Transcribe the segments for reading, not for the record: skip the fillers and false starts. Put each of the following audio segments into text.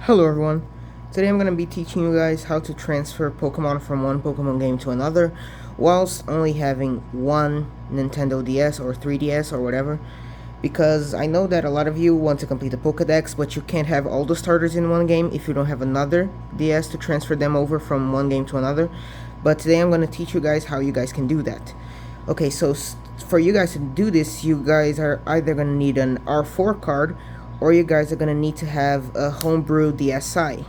Hello everyone, today I'm going to be teaching you guys how to transfer Pokemon from one Pokemon game to another whilst only having one Nintendo DS or 3DS or whatever, because I know that a lot of you want to complete the Pokedex, but you can't have all the starters in one game if you don't have another DS to transfer them over from one game to another. But today I'm going to teach you guys how you guys can do that. Okay, so for you guys to do this, you guys are either going to need an R4 card, or you guys are going to need to have a homebrew DSi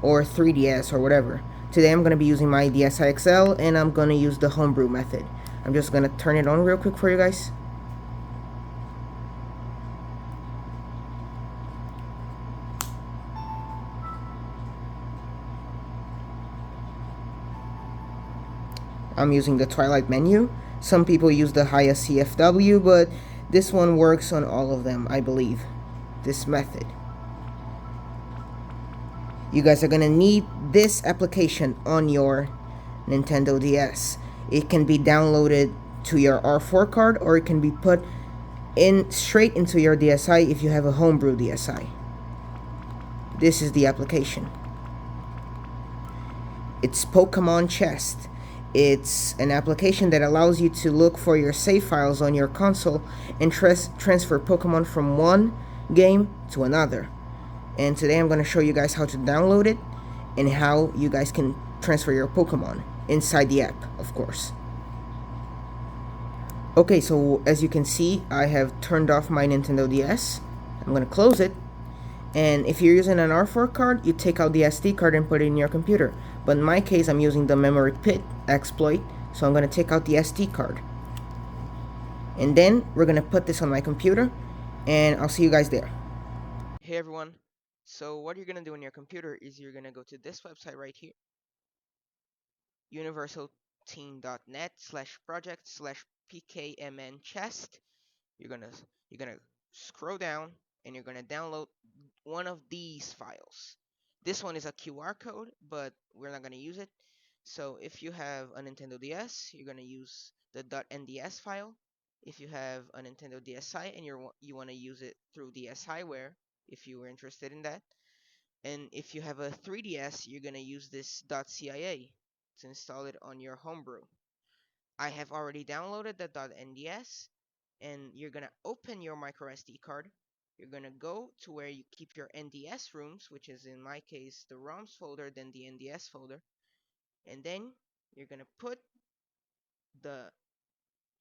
or 3DS or whatever. Today I'm going to be using my DSi XL, and I'm going to use the homebrew method. I'm just going to turn it on real quick for you guys. I'm using the Twilight menu. Some people use the highest CFW, but this one works on all of them, I believe. This method. You guys are gonna need this application on your Nintendo DS. It can be downloaded to your R4 card, or it can be put in straight into your DSi if you have a homebrew DSi. This is the application. It's Pokemon-Chest. It's an application that allows you to look for your save files on your console and transfer Pokemon from one game to another. And today I'm going to show you guys how to download it and how you guys can transfer your Pokemon inside the app, of course. Okay, so as you can see, I have turned off my Nintendo DS. I'm going to close it. And if you're using an R4 card, you take out the SD card and put it in your computer. But in my case, I'm using the memory pit exploit, so I'm going to take out the SD card. And then we're going to put this on my computer, and I'll see you guys there. Hey everyone, so what you're going to do on your computer is you're going to go to this website right here, universalteam.net/project/Pkmn-Chest. You're gonna scroll down and you're gonna download one of these files. This one is a QR code, but we're not gonna use it. So if you have a Nintendo DS, you're gonna use the .nds file. If you have a Nintendo DSi and you want to use it through DSiWare, if you were interested in that, and if you have a 3DS, you're gonna use this .cia to install it on your homebrew. I have already downloaded the .nds, and you're gonna open your micro SD card. You're gonna go to where you keep your NDS rooms, which is in my case the ROMs folder, then the NDS folder, and then you're gonna put the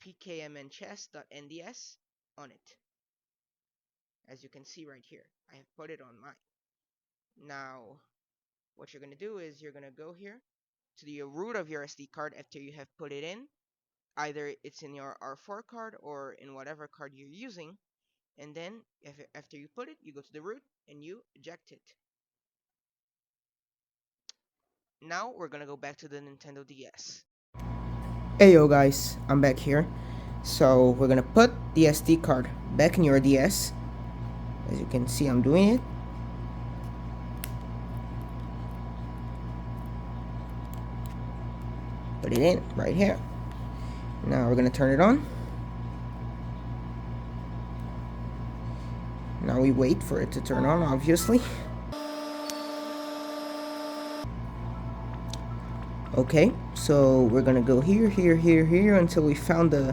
Pkmn-Chest.nds on it. As you can see right here, I have put it on mine. Now, what you're gonna do is you're gonna go here to the root of your SD card after you have put it in. Either it's in your R4 card or in whatever card you're using, and then after you put it, you go to the root and you eject it. Now we're gonna go back to the Nintendo DS. Hey yo guys, I'm back here. So we're gonna put the SD card back in your DS. As you can see, I'm doing it. Put it in right here. Now we're gonna turn it on. Now we wait for it to turn on, obviously. Okay, so we're gonna go here, here, here, here until we found the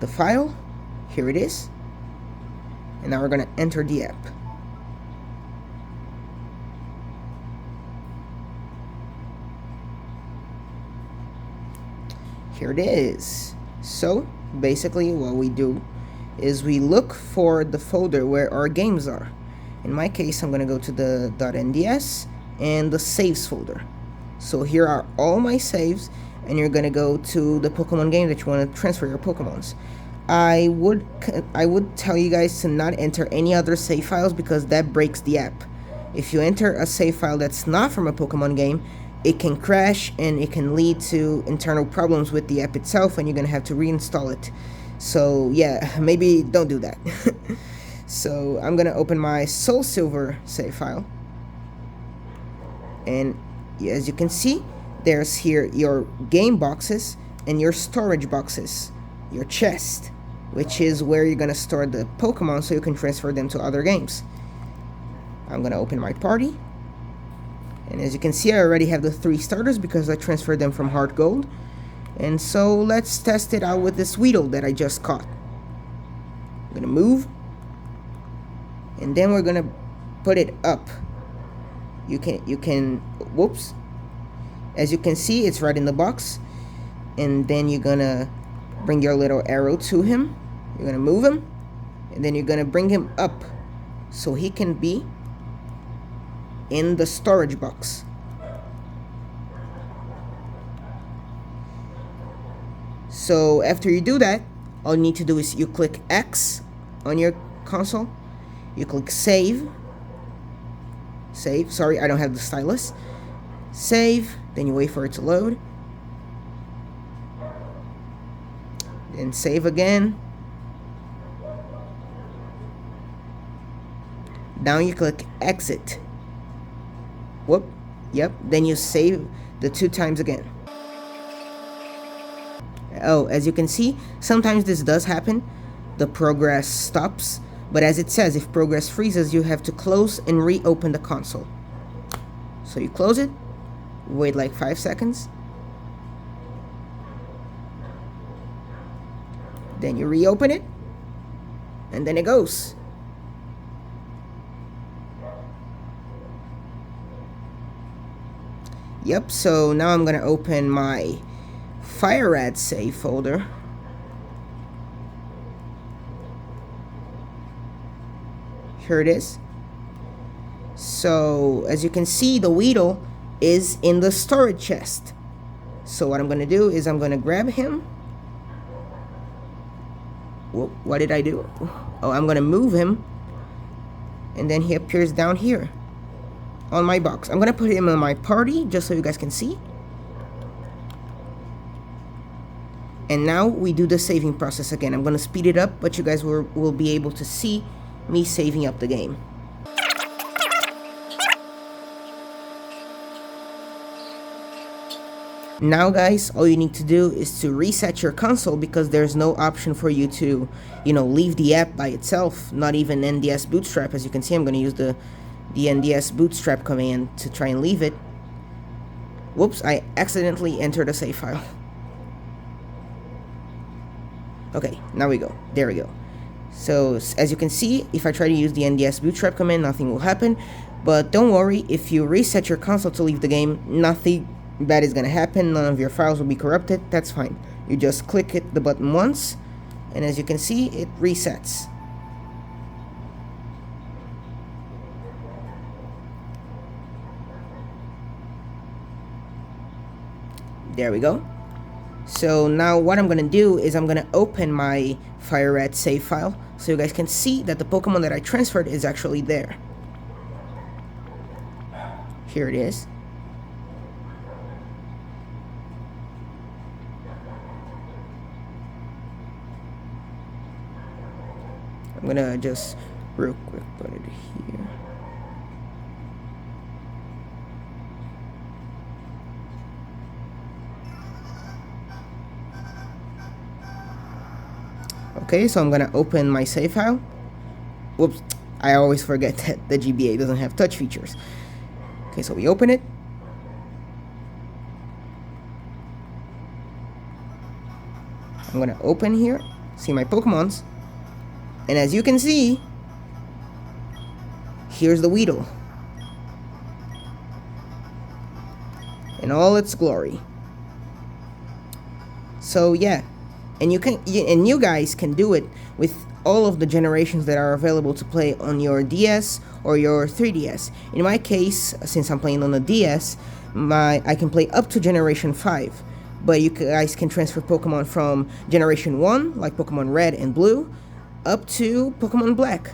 file. Here it is. And now we're gonna enter the app. Here it is. So basically what we do is we look for the folder where our games are. In my case, I'm gonna go to the .nds and the saves folder. So here are all my saves, and you're gonna go to the Pokemon game that you want to transfer your Pokemons. I would tell you guys to not enter any other save files, because that breaks the app. If you enter a save file that's not from a Pokemon game, it can crash and it can lead to internal problems with the app itself, and you're gonna have to reinstall it. So yeah, maybe don't do that. So I'm gonna open my Soul Silver save file, and as you can see, there's here your game boxes and your storage boxes, your chest, which is where you're gonna store the Pokemon so you can transfer them to other games. I'm gonna open my party, And as you can see, I already have the 3 starters because I transferred them from hard gold. And so let's test it out with this Weedle that I just caught. I'm gonna move, and then we're gonna put it up. You can whoops. As you can see, it's right in the box. And then you're gonna bring your little arrow to him. You're gonna move him, and then you're gonna bring him up so he can be in the storage box. So after you do that, all you need to do is you click X on your console, you click save, sorry, I don't have the stylus, save, then you wait for it to load, then save again, now you click exit, whoop, yep, then you save the 2 times again. Oh, as you can see, sometimes this does happen, the progress stops, but as it says, if progress freezes, you have to close and reopen the console. So you close it, wait like 5 seconds, then you reopen it, and then it goes. Yep, so now I'm gonna open my FireRad save folder. Here it is. So as you can see, the Weedle is in the storage chest. So what I'm gonna do is I'm gonna grab him. Whoop, what did I do? Oh, I'm gonna move him, and then he appears down here on my box. I'm gonna put him in my party just so you guys can see. And now we do the saving process again. I'm gonna speed it up, but you guys will be able to see me saving up the game. Now guys, all you need to do is to reset your console because there's no option for you to, leave the app by itself, not even NDS Bootstrap. As you can see, I'm gonna use the NDS Bootstrap command to try and leave it. Whoops, I accidentally entered a save file. Okay, now we go. There we go. So as you can see, if I try to use the NDS Bootstrap command, nothing will happen. But don't worry, if you reset your console to leave the game, nothing bad is gonna happen. None of your files will be corrupted. That's fine. You just click the button once, and as you can see, it resets. There we go. So now what I'm going to do is I'm going to open my FireRad save file so you guys can see that the Pokemon that I transferred is actually there. Here it is. I'm going to just real quick put it here. Okay, so I'm gonna open my save file. Whoops, I always forget that the GBA doesn't have touch features. Okay, so we open it. I'm gonna open here, see my Pokemons, and as you can see, here's the Weedle in all its glory. So yeah. And you guys can do it with all of the generations that are available to play on your DS or your 3DS. In my case, since I'm playing on the DS, I can play up to Generation 5. But you guys can transfer Pokemon from Generation 1, like Pokemon Red and Blue, up to Pokemon Black.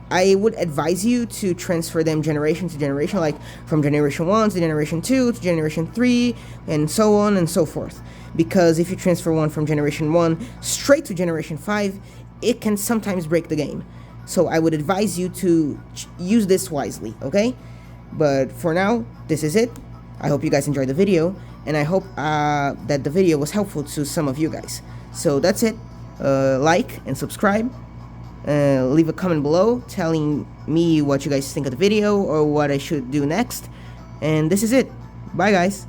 I would advise you to transfer them generation to generation, like from Generation 1 to Generation 2 to Generation 3, and so on and so forth. Because if you transfer one from Generation 1 straight to Generation 5, it can sometimes break the game. So I would advise you to use this wisely, okay? But for now, this is it. I hope you guys enjoyed the video, and I hope that the video was helpful to some of you guys. So that's it. Like and subscribe. Leave a comment below telling me what you guys think of the video or what I should do next. And this is it. Bye, guys.